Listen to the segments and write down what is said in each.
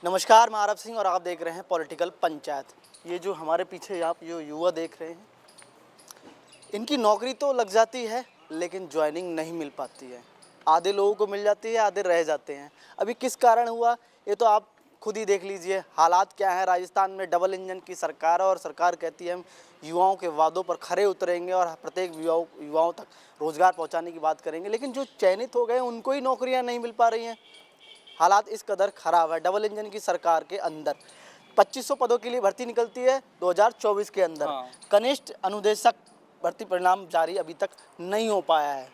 नमस्कार, मैं आरब सिंह और आप देख रहे हैं पॉलिटिकल पंचायत। ये जो हमारे पीछे आप जो युवा देख रहे हैं, इनकी नौकरी तो लग जाती है लेकिन ज्वाइनिंग नहीं मिल पाती है। आधे लोगों को मिल जाती है, आधे रह जाते हैं। अभी किस कारण हुआ ये तो आप खुद ही देख लीजिए। हालात क्या है, राजस्थान में डबल इंजन की सरकार है और सरकार कहती है हम युवाओं के वादों पर खरे उतरेंगे और प्रत्येक युवाओं तक रोज़गार पहुंचाने की बात करेंगे, लेकिन जो चयनित हो गए उनको ही नौकरियां नहीं मिल पा रही हैं। हालात इस कदर ख़राब है डबल इंजन की सरकार के अंदर। 2500 पदों के लिए भर्ती निकलती है 2024 के अंदर। कनिष्ठ अनुदेशक भर्ती परिणाम जारी अभी तक नहीं हो पाया है।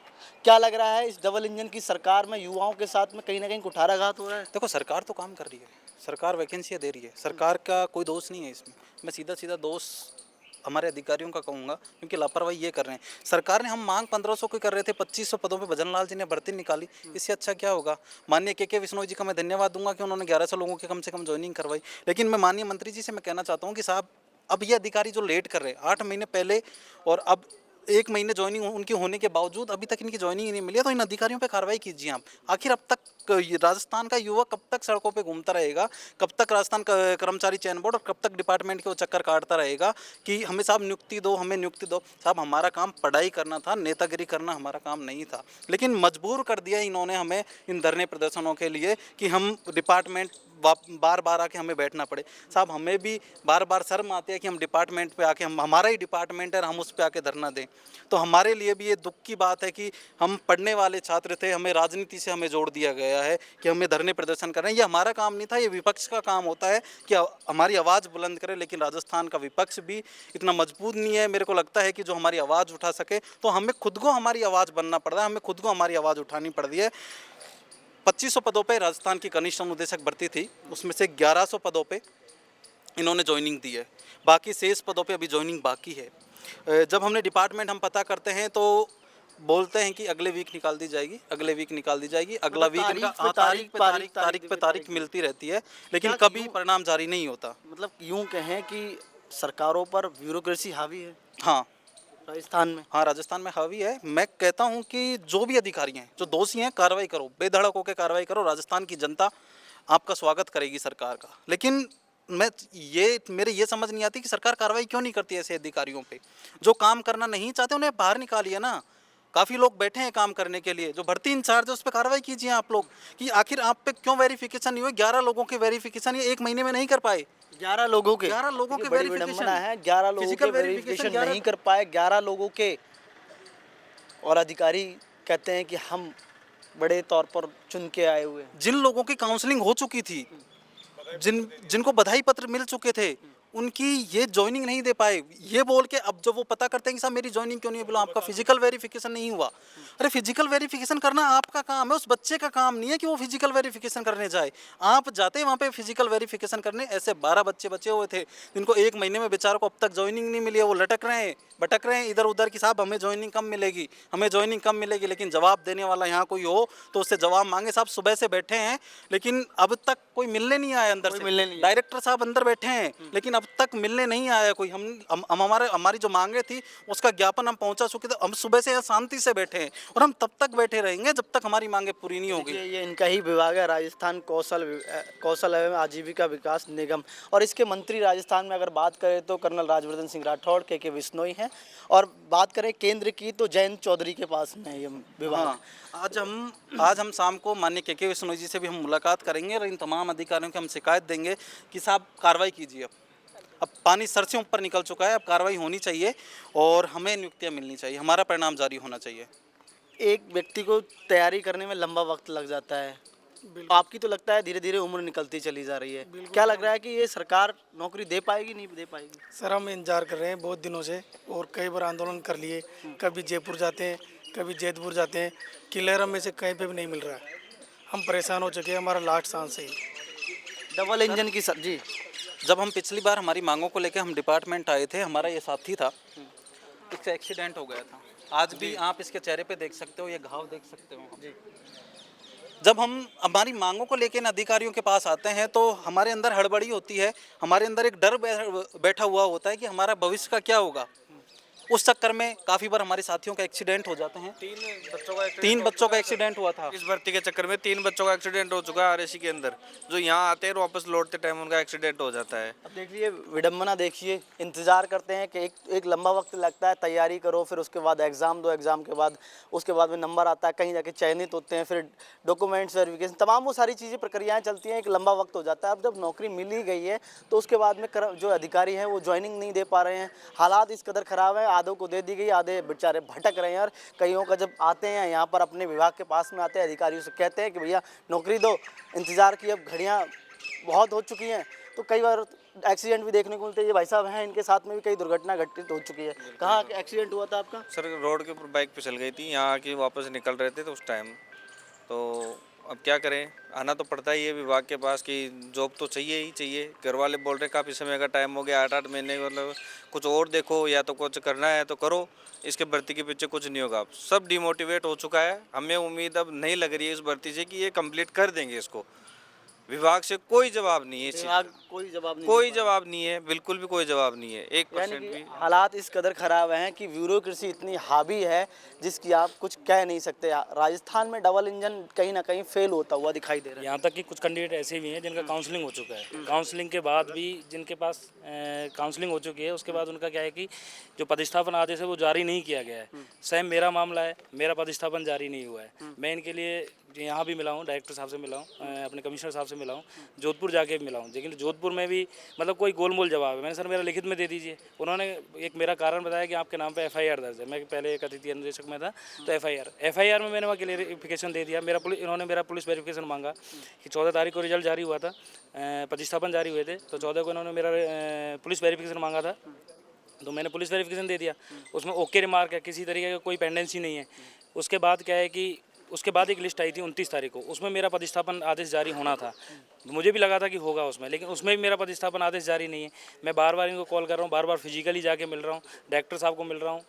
क्या लग रहा है इस डबल इंजन की सरकार में युवाओं के साथ में कहीं ना कहीं कुठाराघात हो रहा है? देखो, सरकार तो काम कर रही है, सरकार वैकेंसियाँ दे रही है, सरकार का कोई दोष नहीं है इसमें। मैं सीधा सीधा दोष हमारे अधिकारियों का कहूँगा, क्योंकि लापरवाही ये कर रहे हैं। सरकार ने हम मांग 1500 की कर रहे थे, 2500 पदों पे भजन लाल जी ने भर्ती निकाली। इससे अच्छा क्या होगा? माननीय के विश्नोई जी का मैं धन्यवाद दूंगा कि उन्होंने 1100 लोगों की कम से कम ज्वाइनिंग करवाई। लेकिन मैं माननीय मंत्री जी से मैं कहना चाहता हूँ कि साहब, अब ये अधिकारी जो लेट कर रहे हैं 8 महीने पहले और अब 1 महीने ज्वाइनिंग उनकी होने के बावजूद अभी तक इनकी ज्वाइनिंग ही नहीं मिली है, तो इन अधिकारियों पे कार्रवाई कीजिए आप। आखिर अब तक राजस्थान का युवा कब तक सड़कों पे घूमता रहेगा? कब तक राजस्थान का कर्मचारी चयन बोर्ड और कब तक डिपार्टमेंट के वो चक्कर काटता रहेगा कि हमें साहब नियुक्ति दो, हमें नियुक्ति दो? साहब, हमारा काम पढ़ाई करना था, नेतागिरी करना हमारा काम नहीं था। लेकिन मजबूर कर दिया इन्होंने हमें इन धरने प्रदर्शनों के लिए कि हम डिपार्टमेंट बार बार आके हमें बैठना पड़े। साहब, हमें भी बार बार शर्म आती है कि हम डिपार्टमेंट पे आके, हम हमारा ही डिपार्टमेंट है, हम उस पे आके धरना दें। तो हमारे लिए भी ये दुख की बात है कि हम पढ़ने वाले छात्र थे, हमें राजनीति से हमें जोड़ दिया गया है कि हमें धरने प्रदर्शन कर रहे हैं। ये हमारा काम नहीं था, ये विपक्ष का काम होता है कि हमारी आवाज़ बुलंद करे। लेकिन राजस्थान का विपक्ष भी इतना मजबूत नहीं है, मेरे को लगता है कि जो हमारी आवाज़ उठा सके। तो हमें खुद को हमारी आवाज़ बनना पड़ रहा है, हमें खुद को हमारी आवाज़ उठानी पड़ रही है। 2500 पदों पे राजस्थान की कनिष्ठ अनुदेशक भर्ती थी, उसमें से 1100 पदों पे इन्होंने ज्वाइनिंग दी है। बाकी शेष पदों पे अभी ज्वाइनिंग बाकी है। जब हमने डिपार्टमेंट हम पता करते हैं तो बोलते हैं कि अगले वीक निकाल दी जाएगी, अगले वीक निकाल दी जाएगी, अगला वीक इनका तारीख पे तारीख मिलती रहती है, लेकिन कभी परिणाम जारी नहीं होता। मतलब यूं कहें कि सरकारों पर ब्यूरोक्रेसी हावी है हाँ, राजस्थान में। हाँ, राजस्थान में हावी है। मैं कहता हूँ कि जो भी अधिकारी हैं, जो दोषी हैं, कार्रवाई करो, बेधड़क होकर कार्रवाई करो। राजस्थान की जनता आपका स्वागत करेगी सरकार का। लेकिन मेरे ये समझ नहीं आती कि सरकार कार्रवाई क्यों नहीं करती ऐसे अधिकारियों पे। जो काम करना नहीं चाहते उन्हें बाहर निकालिए ना। काफ़ी लोग बैठे हैं काम करने के लिए, जो भर्ती इंचार्ज है उस पर कार्रवाई कीजिए आप लोग कि आखिर आप पे क्यों वेरिफिकेशन नहीं हुई। 11 लोगों के वेरिफिकेशन ये 1 महीने में नहीं कर पाए। 11 लोगों के 11 लोगों के बड़ी विडंबना है, 11 लोगों के वेरिफिकेशन नहीं कर पाए, 11 लोगों के। और अधिकारी कहते हैं कि हम बड़े तौर पर चुन के आए हुए हैं। जिन लोगों की काउंसलिंग हो चुकी थी, जिनको बधाई पत्र मिल चुके थे, उनकी ये ज्वाइनिंग नहीं दे पाए। ये बोल के अब जब वो पता करते हैं कि साहब मेरी ज्वाइनिंग क्यों नहीं है, बोला आपका फिजिकल वेरिफिकेशन नहीं हुआ। अरे, फिजिकल वेरिफिकेशन करना आपका काम है, उस बच्चे का काम नहीं है कि वो फिजिकल वेरिफिकेशन करने जाए। आप जाते वहाँ पे फिजिकल वेरिफिकेशन करने। ऐसे 12 बच्चे बचे हुए थे जिनको 1 महीने में बेचारों को अब तक ज्वाइनिंग नहीं मिली है। वो लटक रहे हैं, भटक रहे हैं इधर उधर कि साहब हमें ज्वाइनिंग कम मिलेगी, हमें ज्वाइनिंग कम मिलेगी। लेकिन जवाब देने वाला यहाँ कोई हो तो उससे जवाब मांगे। साहब सुबह से बैठे हैं लेकिन अब तक कोई मिलने नहीं आया अंदर से। डायरेक्टर साहब अंदर बैठे हैं लेकिन अब तक मिलने नहीं आया कोई। हम हमारी जो मांगे थी उसका ज्ञापन हम पहुंचा चुके थे। हम सुबह से यहाँ शांति से बैठे हैं और हम तब तक बैठे रहेंगे जब तक हमारी मांगे पूरी नहीं होगी। ये इनका ही विभाग है, राजस्थान कौशल एवं आजीविका विकास निगम। और इसके मंत्री राजस्थान में अगर बात करें तो कर्नल राज्यवर्धन सिंह राठौड़, के विश्नोई हैं। और बात करें केंद्र की तो जयंत चौधरी के पास में ये विभाग। हाँ, आज हम शाम को माननीय के विश्नोई जी से भी हम मुलाकात करेंगे और इन तमाम अधिकारियों की हम शिकायत देंगे कि साहब कार्रवाई कीजिए। अब पानी सर से ऊपर निकल चुका है, अब कार्रवाई होनी चाहिए और हमें नियुक्तियां मिलनी चाहिए, हमारा परिणाम जारी होना चाहिए। एक व्यक्ति को तैयारी करने में लंबा वक्त लग जाता है, आपकी तो लगता है धीरे धीरे उम्र निकलती चली जा रही है। क्या लग रहा है कि ये सरकार नौकरी दे पाएगी, नहीं दे पाएगी? सर, हम इंतजार कर रहे हैं बहुत दिनों से और कई बार आंदोलन कर लिए। कभी जयपुर जाते हैं, कभी जैतपुर जाते हैं, किलेरा में से कहीं पे भी नहीं मिल रहा है। हम परेशान हो चुके हैं, हमारा लास्ट सांस है ही। डबल इंजन की सर जी। जब हम पिछली बार हमारी मांगों को लेकर हम डिपार्टमेंट आए थे, हमारा ये साथी था, इसका एक्सीडेंट हो गया था। आज भी आप इसके चेहरे पे देख सकते हो, ये घाव देख सकते हो जी। जब हम हमारी मांगों को लेकर इन अधिकारियों के पास आते हैं तो हमारे अंदर हड़बड़ी होती है, हमारे अंदर एक डर बैठा हुआ होता है कि हमारा भविष्य का क्या होगा। उस चक्कर में काफ़ी बार हमारे साथियों का एक्सीडेंट हो जाते हैं। 3 बच्चों का एक्सीडेंट हुआ था। इस भर्ती के चक्कर में 3 बच्चों का एक्सीडेंट हो चुका है आरएसी के अंदर, जो यहाँ आते हैं और वापस लौटते टाइम उनका एक्सीडेंट हो जाता है। अब देखिए विडम्बना, देखिए इंतज़ार करते हैं कि एक लंबा वक्त लगता है, तैयारी करो, फिर उसके बाद एग्ज़ाम दो, एग्ज़ाम के बाद उसके बाद में नंबर आता है, कहीं जाके चयनित होते हैं, फिर डॉक्यूमेंट्स वेरिफिकेशन, तमाम वो सारी चीज़ें प्रक्रियाएं चलती हैं, एक लंबा वक्त हो जाता है। अब जब नौकरी मिल ही गई है तो उसके बाद में जो अधिकारी हैं वो ज्वाइनिंग नहीं दे पा रहे हैं। हालात इस कदर ख़राब है, आधों को दे दी गई, आधे बेचारे भटक रहे हैं। और कईयों का जब आते हैं यहाँ पर अपने विभाग के पास में आते हैं, अधिकारियों से कहते हैं कि भैया नौकरी दो, इंतज़ार की अब घड़ियाँ बहुत हो चुकी हैं, तो कई बार एक्सीडेंट भी देखने को मिलते हैं। ये भाई साहब हैं, इनके साथ में भी कई दुर्घटना घटित हो चुकी है। कहाँ एक्सीडेंट हुआ था आपका? सर रोड के ऊपर बाइक फिसल गई थी, यहाँ आके वापस निकल रहे थे तो उस टाइम, तो अब क्या करें, आना तो पड़ता ही है विभाग के पास कि जॉब तो चाहिए ही चाहिए। घर वाले बोल रहे हैं काफ़ी समय का टाइम हो गया, 8-8 महीने, मतलब कुछ और देखो, या तो कुछ करना है तो करो, इसके भर्ती के पीछे कुछ नहीं होगा। सब डिमोटिवेट हो चुका है। हमें उम्मीद अब नहीं लग रही है इस भर्ती से कि ये कंप्लीट कर देंगे इसको। विभाग से कोई जवाब नहीं है इस चीज़ का। कोई जवाब नहीं कोई दे पा जवाब नहीं है, बिल्कुल भी कोई जवाब नहीं है, रहे। 1% यानी भी। कि हालात इस कदर ख़राब हैं कि ब्यूरोक्रेसी इतनी हावी है जिसकी आप कुछ कह नहीं सकते। राजस्थान में डबल इंजन कहीं ना कहीं फेल होता हुआ दिखाई दे रहा है। यहाँ तक कि कुछ कैंडिडेट ऐसे भी हैं जिनका काउंसलिंग हो चुका है, काउंसलिंग के बाद भी जिनके पास काउंसलिंग हो चुकी है, उसके बाद उनका क्या है कि जो पदस्थापन आदेश है वो जारी नहीं किया गया है। सेम मेरा मामला है, मेरा पदस्थापन जारी नहीं हुआ है। मैं इनके लिए यहाँ भी मिला हूँ, डायरेक्टर साहब से मिला हूँ, अपने कमिश्नर साहब से मिला हूँ, जोधपुर जाके भी मिला हूँ, लेकिन जोधपुर में भी मतलब कोई गोलमोल जवाब है। मैंने सर मेरा लिखित में दे दीजिए। उन्होंने एक मेरा कारण बताया कि आपके नाम पे FIR दर्ज है। मैं पहले एक अतिथि अनुदेशक में था, तो FIR में मैंने वहाँ क्लियरिफिकेशन दे दिया। इन्होंने मेरा पुलिस वेरिफिकेशन मांगा कि 14 तारीख को रिजल्ट जारी हुआ था, प्रतिस्थापन जारी हुए थे, तो 14 को इन्होंने मेरा पुलिस वेरिफिकेशन मांगा था, तो मैंने पुलिस वेरिफिकेशन दे दिया। उसमें ओके रिमार्क है, किसी तरीके का कोई पेंडेंसी नहीं है। उसके बाद क्या है कि उसके बाद एक लिस्ट आई थी 29 तारीख को, उसमें मेरा प्रतिस्थापन आदेश जारी होना था। मुझे भी लगा था कि होगा उसमें, लेकिन उसमें भी मेरा प्रतिस्थापन आदेश जारी नहीं है। मैं बार बार इनको कॉल कर रहा हूँ, बार बार फिजिकली जाके मिल रहा हूँ, डायरेक्टर साहब को मिल रहा हूँ,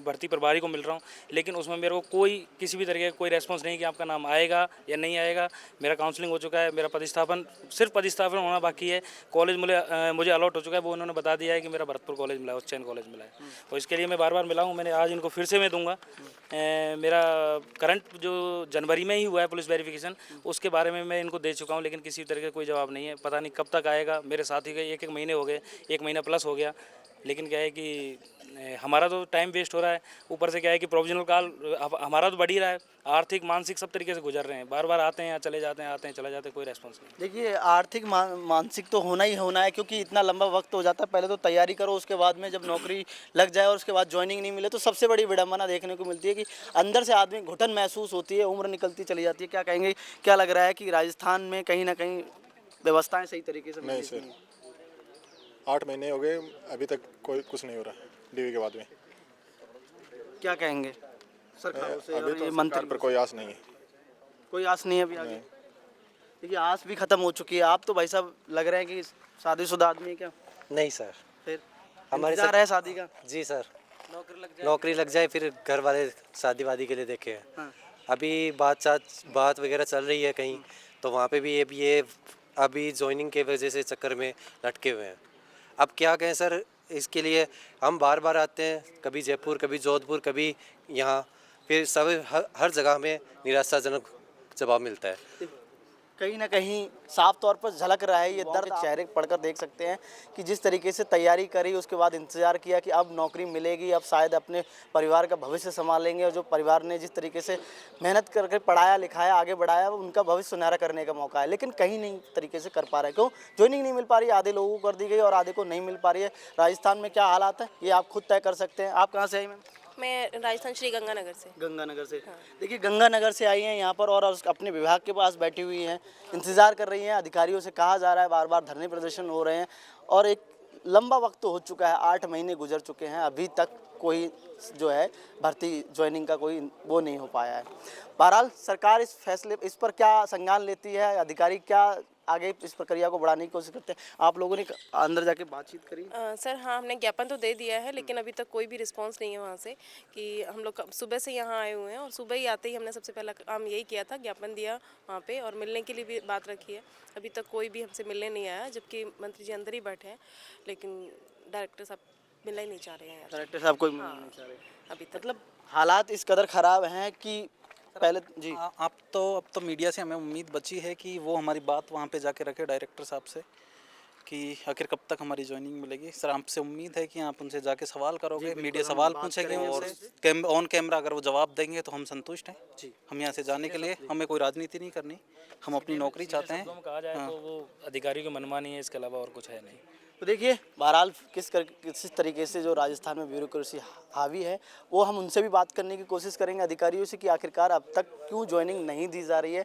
भर्ती प्रभारी को मिल रहा हूँ, लेकिन उसमें मेरे को कोई किसी भी तरीके का कोई रेस्पॉन्स नहीं कि आपका नाम आएगा या नहीं आएगा। मेरा काउंसलिंग हो चुका है, मेरा प्रतिस्थापन, सिर्फ प्रतिस्थापन होना बाकी है। कॉलेज मुझे अलॉट हो चुका है, वो उन्होंने बता दिया है कि मेरा भरतपुर कॉलेज मिला है, उच्चैन कॉलेज मिला है। तो इसके लिए मैं बार बार मिला हूँ, मैंने आज इनको फिर से मैं दूंगा। मेरा करंट जो जनवरी में ही हुआ है पुलिस वेरिफिकेशन, उसके बारे में मैं इनको दे चुका हूँ, लेकिन किसी तरह का कोई जवाब नहीं है। पता नहीं कब तक आएगा। मेरे साथी का एक महीने हो गए, 1 महीना प्लस हो गया, लेकिन क्या है कि हमारा तो टाइम वेस्ट हो रहा है। ऊपर से क्या है कि प्रोविजनल काल हमारा तो बढ़ ही रहा है, आर्थिक मानसिक सब तरीके से गुजर रहे हैं। बार बार आते हैं चले जाते हैं, आते हैं चले जाते हैं, कोई रेस्पॉन्स नहीं। देखिए आर्थिक मानसिक तो होना ही होना है, क्योंकि इतना लंबा वक्त हो जाता है। पहले तो तैयारी करो, उसके बाद में जब नौकरी लग जाए और उसके बाद ज्वाइनिंग नहीं मिले तो सबसे बड़ी विडंबना देखने को मिलती है कि अंदर से आदमी घुटन महसूस होती है, उम्र निकलती चली जाती है। क्या कहेंगे, क्या लग रहा है कि राजस्थान में कहीं ना कहीं व्यवस्थाएं सही तरीके से नहीं सर, 8 महीने हो गए, अभी तक कोई कुछ नहीं हो रहा DV के बाद में। क्या कहेंगे सरकारों से अभी और तो ये सरकार मंत्री? पर कोई आस नहीं है। कोई आस नहीं है अभी आगे? देखिए आस भी खत्म हो चुकी है। आप तो भाई साहब लग रहे हैं कि शादीशुदा आदमी है क्या? नहीं सर, फिर हमारे इंतजार है शादी का? जी सर, नौकरी लग जाए फिर घर वाले शादी वादी के लिए देखे हैं। हाँ। अभी बात वगैरह चल रही है कहीं, तो वहाँ पे भी ये अभी ज्वाइनिंग के वजह से चक्कर में लटके हुए हैं। अब क्या कहें सर, इसके लिए हम बार बार आते हैं, कभी जयपुर, कभी जोधपुर, कभी यहाँ, फिर सब हर जगह हमें निराशाजनक जवाब मिलता है। कहीं ना कहीं साफ तौर पर झलक रहा है ये दर्द। चेहरे पढ़कर देख सकते हैं कि जिस तरीके से तैयारी करी, उसके बाद इंतजार किया कि अब नौकरी मिलेगी, अब शायद अपने परिवार का भविष्य संभालेंगे, और जो परिवार ने जिस तरीके से मेहनत करके पढ़ाया लिखाया आगे बढ़ाया, उनका भविष्य सुनहरा करने का मौका है, लेकिन कहीं नहीं तरीके से कर पा रहे। क्यों? ज्वाइनिंग नहीं मिल पा रही है, आधे लोगों को कर दी गई और आधे को नहीं मिल पा रही है। राजस्थान में क्या हालात है ये आप खुद तय कर सकते हैं। आप कहाँ से आई मैम? मैं राजस्थान श्री गंगानगर से। गंगानगर से। देखिए गंगानगर से आई हैं यहाँ पर और अपने विभाग के पास बैठी हुई हैं, इंतज़ार कर रही हैं। अधिकारियों से कहा जा रहा है, बार बार धरने प्रदर्शन हो रहे हैं और एक लंबा वक्त तो हो चुका है, 8 महीने गुजर चुके हैं, अभी तक कोई जो है भर्ती ज्वाइनिंग का कोई वो नहीं हो पाया है। बहरहाल सरकार इस पर क्या संज्ञान लेती है, अधिकारी क्या आगे इस प्रक्रिया को बढ़ाने की कोशिश करते हैं? आप लोगों ने अंदर जाके बातचीत करी? सर हाँ, हमने ज्ञापन तो दे दिया है, लेकिन अभी तक कोई भी रिस्पांस नहीं है वहाँ से। कि हम लोग सुबह से यहाँ आए हुए हैं और सुबह ही आते ही हमने सबसे पहला काम यही किया था, ज्ञापन दिया वहाँ पे और मिलने के लिए भी बात रखी है। अभी तक कोई भी हमसे मिलने नहीं आया, जबकि मंत्री जी अंदर ही बैठे हैं, लेकिन डायरेक्टर साहब मिलना ही नहीं चाह रहे हैं यार डायरेक्टर साहब कोई मिलना नहीं चाह रहे। अभी तक। मतलब हालात इस कदर ख़राब हैं कि पहले जी अब तो मीडिया से हमें उम्मीद बची है कि वो हमारी बात वहाँ पे जाके रखे डायरेक्टर साहब से कि आखिर कब तक हमारी ज्वाइनिंग मिलेगी। सर आपसे उम्मीद है कि आप उनसे जाके सवाल करोगे, मीडिया सवाल पूछेगी उनसे, ऑन कैमरा अगर वो जवाब देंगे तो हम संतुष्ट हैं। जी हम यहाँ से जाने के लिए हमें कोई राजनीति नहीं करनी, हम अपनी नौकरी चाहते हैं। शब्दों में कहा जाए तो वो अधिकारियों की मनमानी है, इसके अलावा और कुछ है नहीं। तो देखिए बहरहाल किस तरीके से जो राजस्थान में ब्यूरोक्रेसी हावी है वो हम उनसे भी बात करने की कोशिश करेंगे अधिकारियों से कि आखिरकार अब तक क्यों ज्वाइनिंग नहीं दी जा रही है,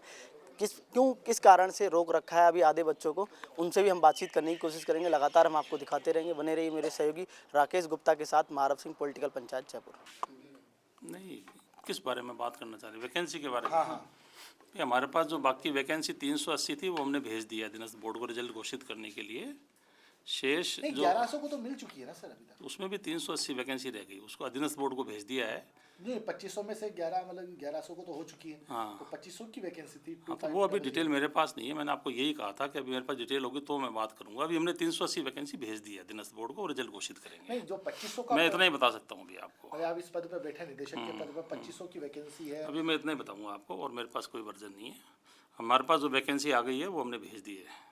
किस कारण से रोक रखा है अभी आधे बच्चों को, उनसे भी हम बातचीत करने की कोशिश करेंगे। लगातार हम आपको दिखाते रहेंगे, बने रहिए मेरे सहयोगी राकेश गुप्ता के साथ। महारव सिंह, पॉलिटिकल पंचायत, जयपुर। नहीं, किस बारे में बात करना चाह रहे, वैकेंसी के बारे में? ये हमारे पास जो बाकी वैकेंसी 380 थी वो हमने भेज दिया अधीनस्थ बोर्ड को रिजल्ट घोषित करने के लिए। शेष जो 1100 को तो मिल चुकी है ना सर अभी तक? उसमें भी 380 वैकेंसी रह गई, उसको अधीनस्थ बोर्ड को भेज दिया है। नहीं, 2500 में से 11 मतलब 1100 को तो हो चुकी है। हाँ। तो 2500 की वैकेंसी थी। हाँ, तो वो अभी डिटेल मेरे पास नहीं है, मैंने आपको यही कहा था कि अभी मेरे पास डिटेल होगी तो मैं बात करूंगा। अभी हमने 380 वैकेंसी भेज दी है अधीनस्थ बोर्ड को और रिजल्ट घोषित करेंगे। नहीं, जो 2500 का मैं इतना ही बता सकता हूँ अभी आपको। अरे आप इस पद पर बैठे निदेशक के पद पर 2500 की वैकेंसी है। अभी मैं इतना ही बताऊँगा आपको और मेरे पास कोई वर्जन नहीं है। हमारे पास जो वैकेंसी आ गई है वो हमने भेज दी है।